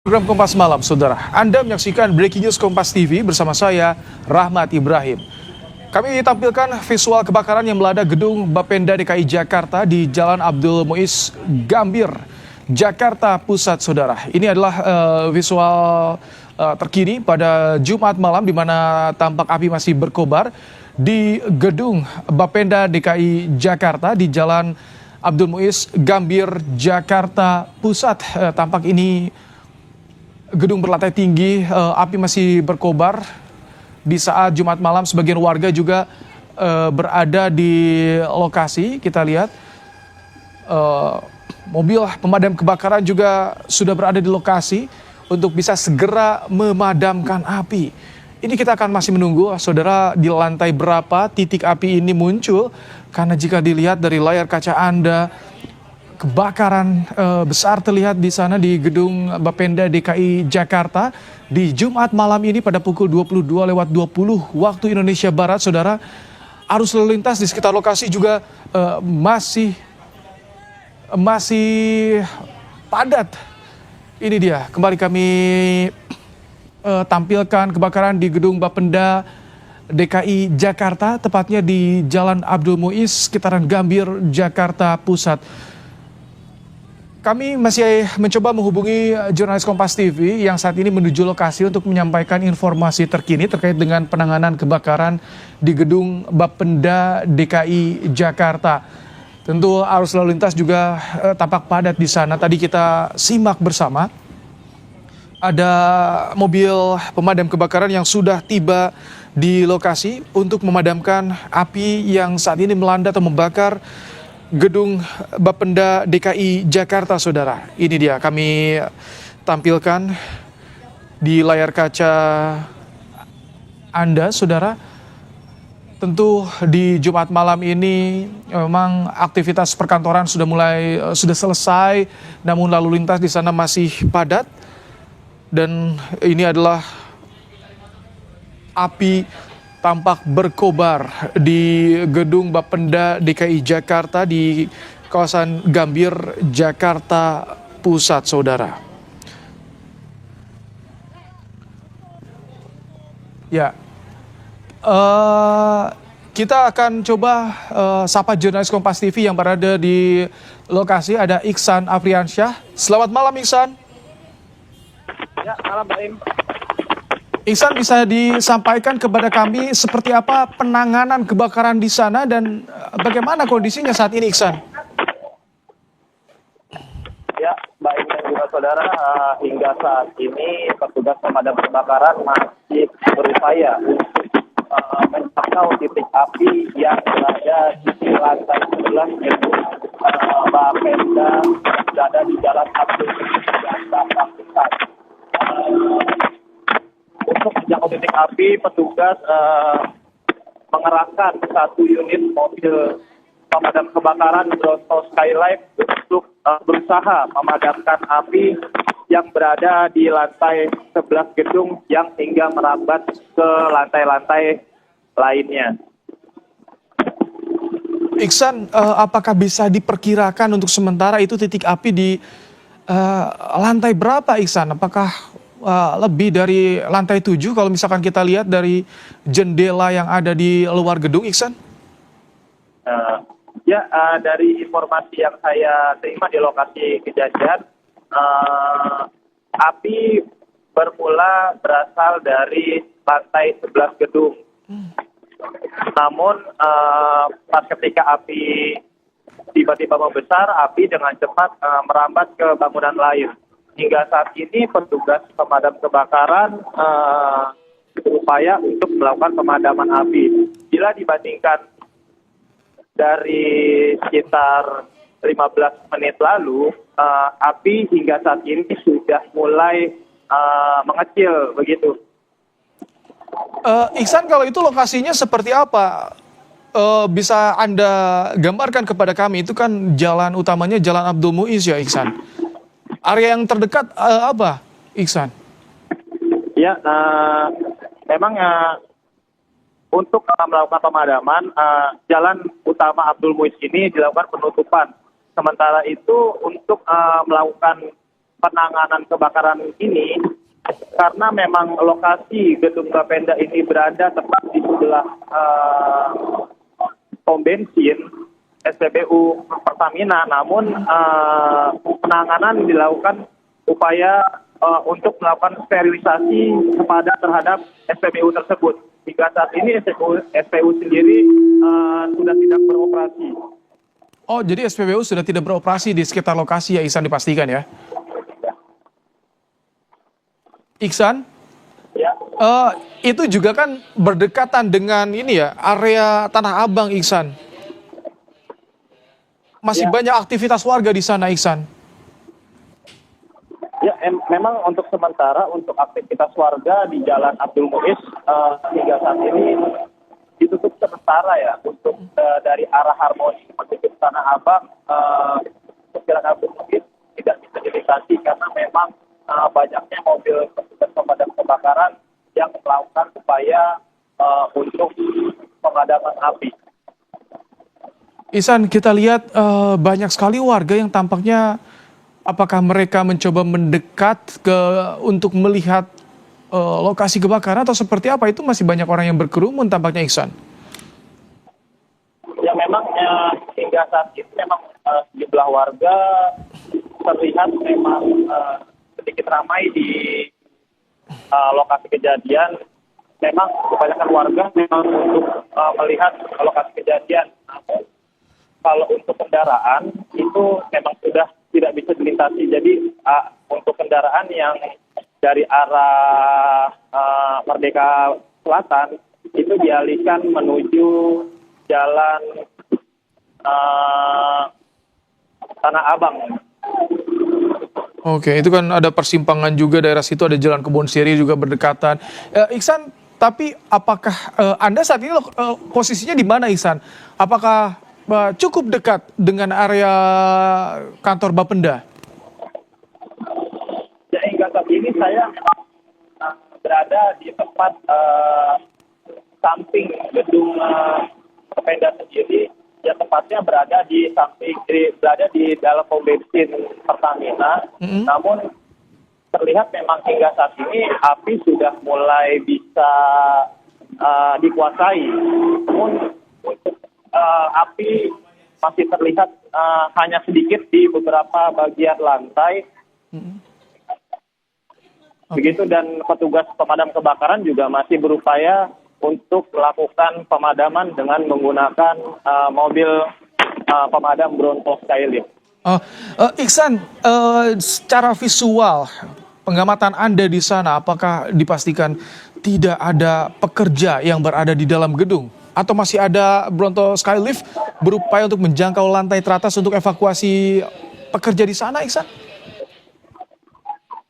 Program Kompas Malam, Saudara. Anda menyaksikan Breaking News Kompas TV bersama saya, Rahmat Ibrahim. Kami tampilkan visual kebakaran yang melanda gedung Bapenda DKI Jakarta di Jalan Abdul Muiz Gambir, Jakarta Pusat, Saudara. Ini adalah visual terkini pada Jumat malam di mana tampak api masih berkobar di gedung Bapenda DKI Jakarta di Jalan Abdul Muiz Gambir, Jakarta Pusat. Tampak ini gedung berlantai tinggi, api masih berkobar. Di saat Jumat malam sebagian warga juga berada di lokasi. Kita lihat mobil pemadam kebakaran juga sudah berada di lokasi untuk bisa segera memadamkan api. Ini kita akan masih menunggu, saudara, di lantai berapa titik api ini muncul. Karena jika dilihat dari layar kaca Anda, kebakaran besar terlihat di sana di gedung Bapenda DKI Jakarta di Jumat malam ini pada pukul 22.20 waktu Indonesia Barat, saudara. Arus lalu lintas di sekitar lokasi juga masih padat. Ini dia, kembali kami tampilkan kebakaran di gedung Bapenda DKI Jakarta, tepatnya di Jalan Abdul Muiz, sekitaran Gambir, Jakarta Pusat. Kami masih mencoba menghubungi jurnalis Kompas TV yang saat ini menuju lokasi untuk menyampaikan informasi terkini terkait dengan penanganan kebakaran di gedung Bapenda DKI Jakarta. Tentu arus lalu lintas juga tampak padat di sana. Tadi kita simak bersama, ada mobil pemadam kebakaran yang sudah tiba di lokasi untuk memadamkan api yang saat ini melanda atau membakar gedung Bapenda DKI Jakarta, saudara. Ini dia, kami tampilkan di layar kaca Anda, saudara. Tentu di Jumat malam ini memang aktivitas perkantoran sudah selesai, namun lalu lintas di sana masih padat. Dan ini adalah api tampak berkobar di gedung Bapenda DKI Jakarta di kawasan Gambir, Jakarta Pusat, saudara. Ya, kita akan coba sapa jurnalis Kompas TV yang berada di lokasi. Ada Iksan Afriansyah. Selamat malam, Iksan. Ya, malam, Mbak Im. Iksan, bisa disampaikan kepada kami seperti apa penanganan kebakaran di sana dan bagaimana kondisinya saat ini, Iksan? Ya, Mbak Im dan juga saudara, hingga saat ini petugas pemadam kebakaran masih berupaya untuk menjangkau titik api yang berada di lantai 11 gedung Bapenda yang berada di Jalan Abdul Muiz, Jakarta Pusat. Untuk menjangkau titik api, petugas mengerahkan satu unit mobil pemadam kebakaran Bronto Skylight untuk berusaha memadamkan api yang berada di lantai 11 gedung yang hingga merambat ke lantai-lantai lainnya. Iksan, apakah bisa diperkirakan untuk sementara itu titik api di lantai berapa, Iksan? Apakah lebih dari lantai 7 kalau misalkan kita lihat dari jendela yang ada di luar gedung, Iksan? Dari informasi yang saya terima di lokasi kejadian, api bermula berasal dari lantai 11 gedung. Namun pas ketika api tiba-tiba membesar, api dengan cepat merambat ke bangunan lain. Hingga saat ini petugas pemadam kebakaran berupaya untuk melakukan pemadaman api. Bila dibandingkan dari sekitar 15 menit lalu, api hingga saat ini sudah mulai mengecil begitu. Iksan, kalau itu lokasinya seperti apa? Bisa Anda gambarkan kepada kami? Itu kan jalan utamanya Jalan Abdul Muiz, ya, Iksan. Area yang terdekat apa, Iksan? Ya, memang untuk melakukan pemadaman, jalan utama Abdul Muiz ini dilakukan penutupan. Sementara itu untuk melakukan penanganan kebakaran ini karena memang lokasi gedung Bapenda ini berada tepat di sebelah pom bensin SPBU Pertamina, namun penanganan dilakukan upaya untuk melakukan sterilisasi terhadap SPBU tersebut. Hingga saat ini SPBU sendiri sudah tidak beroperasi. Oh, jadi SPBU sudah tidak beroperasi di sekitar lokasi ya, Iksan, dipastikan ya? Iksan? Ya. Itu juga kan berdekatan dengan ini ya, area Tanah Abang, Iksan. Masih Ya. banyak aktivitas warga di sana, Iksan. Ya, memang untuk sementara untuk aktivitas warga di Jalan Abdul Muiz hingga saat ini ditutup sementara ya untuk dari arah Harmoni menuju ke Tanah Abang untuk Jalan Abdul Muiz tidak bisa dilintasi karena memang banyaknya mobil petugas pemadam kebakaran yang melakukan upaya untuk pemadaman api. Iksan, kita lihat banyak sekali warga yang tampaknya apakah mereka mencoba mendekat untuk melihat lokasi kebakaran atau seperti apa? Itu masih banyak orang yang berkerumun tampaknya, Iksan. Ya memang hingga saat ini memang sejumlah warga terlihat memang sedikit ramai di lokasi kejadian. Memang kebanyakan warga memang untuk melihat lokasi kejadian. Namun kalau untuk kendaraan itu memang sudah tidak bisa dilintasi. Jadi untuk kendaraan yang dari arah Merdeka Selatan itu dialihkan menuju jalan Tanah Abang. Oke, itu kan ada persimpangan juga daerah situ, ada jalan Kebon Siri juga berdekatan. Iksan, tapi apakah Anda saat ini posisinya di mana, Iksan? Apakah cukup dekat dengan area kantor Bapenda? Ya, hingga saat ini saya berada di tempat samping gedung Bapenda sendiri. Ya, tempatnya berada di dalam pom bensin Pertamina. Namun terlihat memang hingga saat ini api sudah mulai bisa dikuasai. Namun untuk api masih terlihat hanya sedikit di beberapa bagian lantai. Begitu, dan petugas pemadam kebakaran juga masih berupaya untuk melakukan pemadaman dengan menggunakan mobil pemadam Bronto Skylift. Iksan, secara visual pengamatan Anda di sana, apakah dipastikan tidak ada pekerja yang berada di dalam gedung? Atau masih ada Bronto Skylift berupaya untuk menjangkau lantai teratas untuk evakuasi pekerja di sana, Iksan?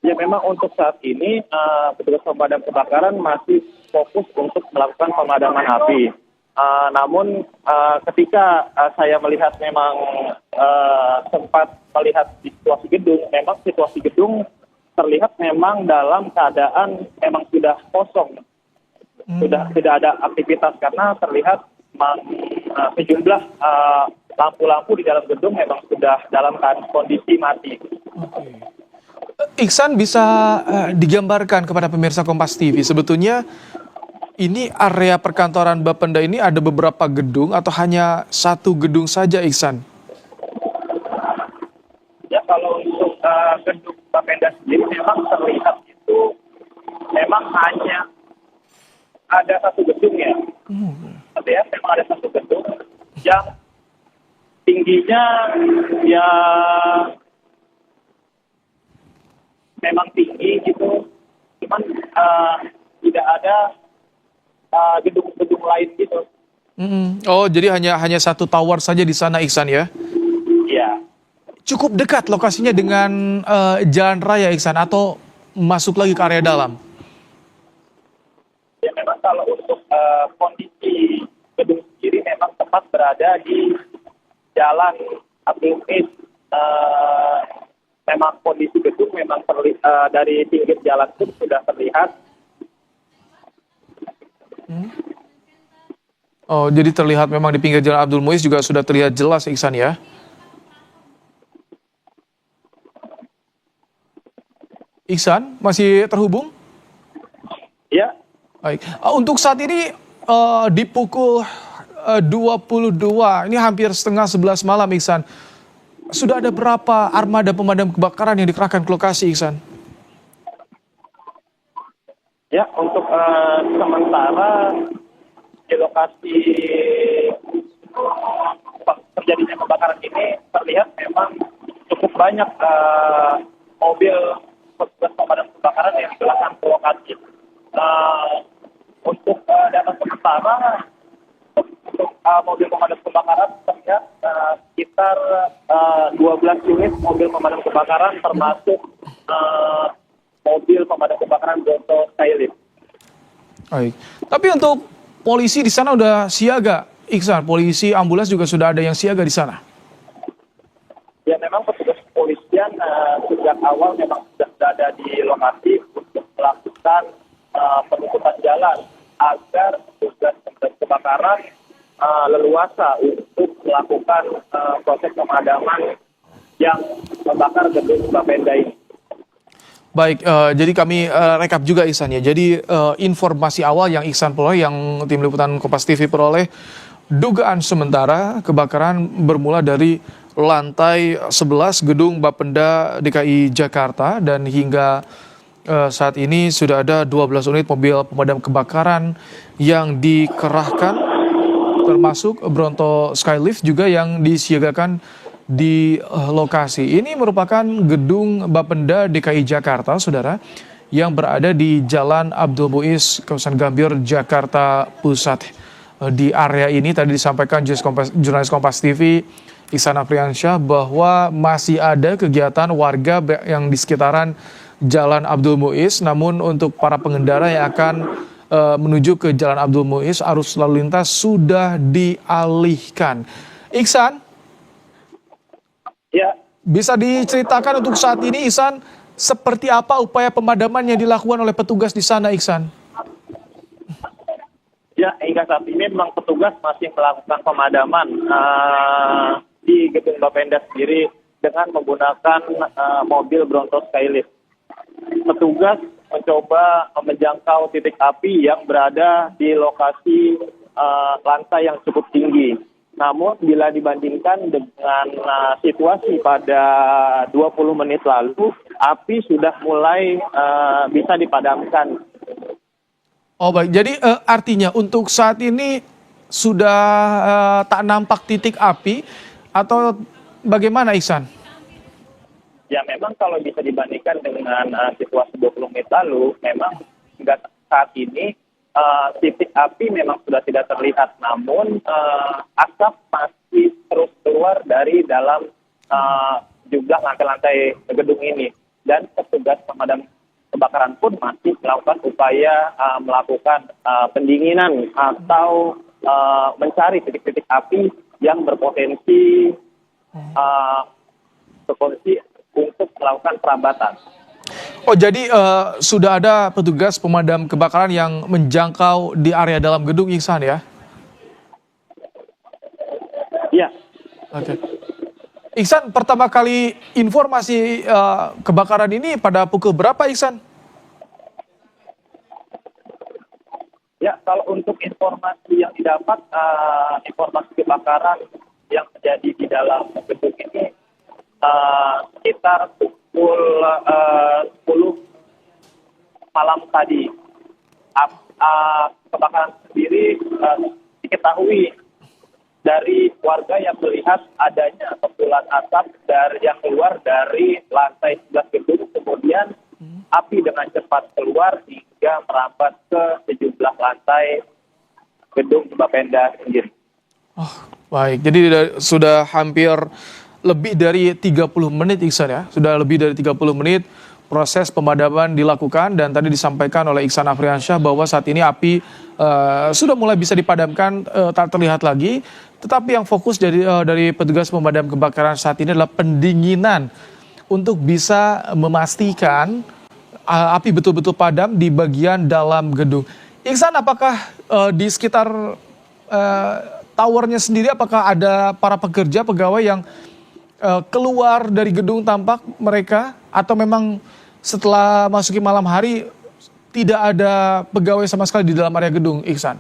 Ya, memang untuk saat ini petugas pemadam kebakaran masih fokus untuk melakukan pemadaman api. Namun ketika saya melihat memang sempat melihat di situasi gedung, memang situasi gedung terlihat memang dalam keadaan memang sudah kosong. Sudah tidak ada aktivitas karena terlihat sejumlah lampu-lampu di dalam gedung memang sudah dalam kondisi mati. Iksan, bisa digambarkan kepada pemirsa Kompas TV, sebetulnya ini area perkantoran Bapenda ini ada beberapa gedung atau hanya satu gedung saja, Iksan? Ya, kalau untuk gedung Bapenda sendiri memang terlihat itu memang hanya ada satu gedung ya. Ya, memang ada satu gedung yang tingginya ya memang tinggi gitu. Cuman tidak ada gedung-gedung lain gitu. Oh, jadi hanya satu tower saja di sana, Iksan ya? Iya. Cukup dekat lokasinya dengan jalan raya, Iksan, atau masuk lagi ke area dalam? Ya, memang kalau untuk kondisi gedung sendiri memang tepat berada di jalan Abdul Muiz. Memang kondisi gedung memang dari pinggir jalan pun sudah terlihat. Oh, jadi terlihat memang di pinggir jalan Abdul Muiz juga sudah terlihat jelas, Iksan ya? Iksan, masih terhubung? Ya, Baik. Untuk saat ini di pukul 22, ini hampir setengah 11 malam, Iksan. Sudah ada berapa armada pemadam kebakaran yang dikerahkan ke lokasi, Iksan? ya untuk sementara di lokasi terjadinya kebakaran ini terlihat memang cukup banyak mobil petugas pemadam kebakaran yang dikerahkan ke lokasi. Untuk data sementara untuk mobil pemadam kebakaran terlihat sekitar 12 unit mobil pemadam kebakaran termasuk mobil pemadam kebakaran Bronto Skylift. Baik. Tapi untuk polisi di sana udah siaga, Iksan. Polisi ambulans juga sudah ada yang siaga di sana. Ya memang petugas kepolisian sejak awal memang sudah berada di lokasi untuk melakukan penutupan jalan agar petugas pemadam kebakaran leluasa untuk melakukan proses pemadaman yang membakar gedung Bapenda ini. Baik, jadi kami rekap juga, Iksan ya. Jadi informasi awal yang Iksan peroleh, yang tim liputan Kompas TV peroleh, dugaan sementara kebakaran bermula dari lantai 11 gedung Bapenda DKI Jakarta, dan hingga saat ini sudah ada 12 unit mobil pemadam kebakaran yang dikerahkan, termasuk Bronto Skylift juga yang disiagakan di lokasi. Ini merupakan gedung Bapenda DKI Jakarta, saudara, yang berada di Jalan Abdul Muiz, kawasan Gambir, Jakarta Pusat. Di area ini tadi disampaikan jurnalis Kompas TV Iksan Afriansyah bahwa masih ada kegiatan warga yang di sekitaran Jalan Abdul Muiz, namun untuk para pengendara yang akan menuju ke Jalan Abdul Muiz, arus lalu lintas sudah dialihkan. Iksan, Ya, bisa diceritakan untuk saat ini, Iksan, seperti apa upaya pemadaman yang dilakukan oleh petugas di sana, Iksan? ya hingga saat ini memang petugas masih melakukan pemadaman di gedung Bapenda sendiri dengan menggunakan mobil Bronto Skylift. Petugas mencoba menjangkau titik api yang berada di lokasi lantai yang cukup tinggi. Namun bila dibandingkan dengan situasi pada 20 menit lalu, api sudah mulai bisa dipadamkan. Oh baik, jadi artinya untuk saat ini sudah tak nampak titik api atau bagaimana, Iksan? Ya memang kalau bisa dibandingkan dengan situasi 20 menit lalu, memang hingga saat ini titik api memang sudah tidak terlihat, namun asap masih terus keluar dari dalam jumlah lantai-lantai gedung ini, dan petugas pemadam kebakaran pun masih melakukan upaya melakukan pendinginan atau mencari titik-titik api yang berpotensi untuk melakukan perambatan. Oh jadi sudah ada petugas pemadam kebakaran yang menjangkau di area dalam gedung, Iksan ya? Iya. Oke. Iksan, pertama kali informasi kebakaran ini pada pukul berapa, Iksan? Ya, kalau untuk informasi yang didapat, informasi kebakaran yang terjadi di dalam gedung ini sekitar pukul 10 malam tadi. Kebakaran sendiri diketahui dari warga yang melihat adanya kepulan asap yang keluar dari lantai 11 gedung, kemudian api dengan cepat keluar hingga merambat ke sejumlah lantai gedung Bapenda sendiri. Oh, baik, jadi sudah hampir lebih dari 30 menit, Iksan ya? Sudah lebih dari 30 menit proses pemadaman dilakukan, dan tadi disampaikan oleh Iksan Afriansyah bahwa saat ini api sudah mulai bisa dipadamkan, tak terlihat lagi. Tetapi yang fokus dari petugas pemadam kebakaran saat ini adalah pendinginan untuk bisa memastikan api betul-betul padam di bagian dalam gedung. Iksan, apakah di sekitar towernya sendiri, apakah ada para pekerja, pegawai yang keluar dari gedung tampak mereka, atau memang setelah masuki malam hari tidak ada pegawai sama sekali di dalam area gedung, Iksan?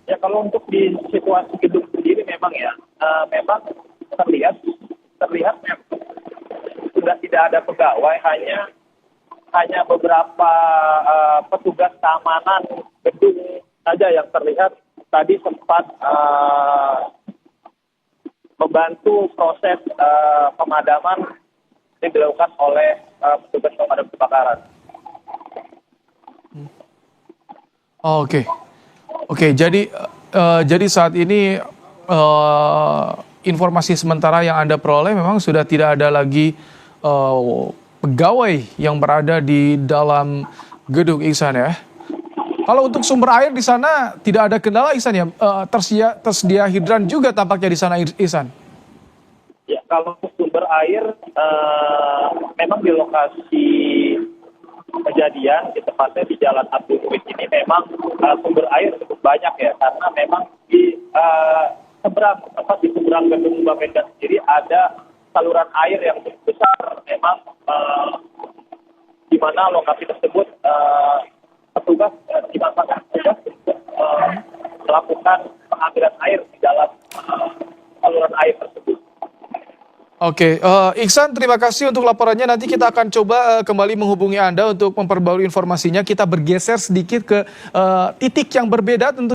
Ya kalau untuk di situasi gedung sendiri memang ya, memang terlihat memang sudah tidak ada pegawai, hanya beberapa petugas keamanan gedung saja yang terlihat tadi sempat membantu proses pemadaman yang dilakukan oleh petugas pemadam kebakaran. Oke, jadi saat ini informasi sementara yang Anda peroleh memang sudah tidak ada lagi pegawai yang berada di dalam gedung, Iksan ya. Kalau untuk sumber air di sana tidak ada kendala, Iksan ya, tersedia hidran juga tampaknya di sana, Iksan. Ya, kalau untuk sumber air memang di lokasi kejadian, di tepatnya di Jalan Abdul Muiz ini memang sumber air cukup banyak ya, karena memang di seberang gedung Bapenda sendiri ada saluran air yang cukup besar, memang di mana lokasi tersebut petugas dimanfaatkan petugas untuk melakukan pengambilan air di dalam saluran air tersebut. Oke, Iksan, terima kasih untuk laporannya. Nanti kita akan coba kembali menghubungi Anda untuk memperbarui informasinya. Kita bergeser sedikit ke titik yang berbeda tentu.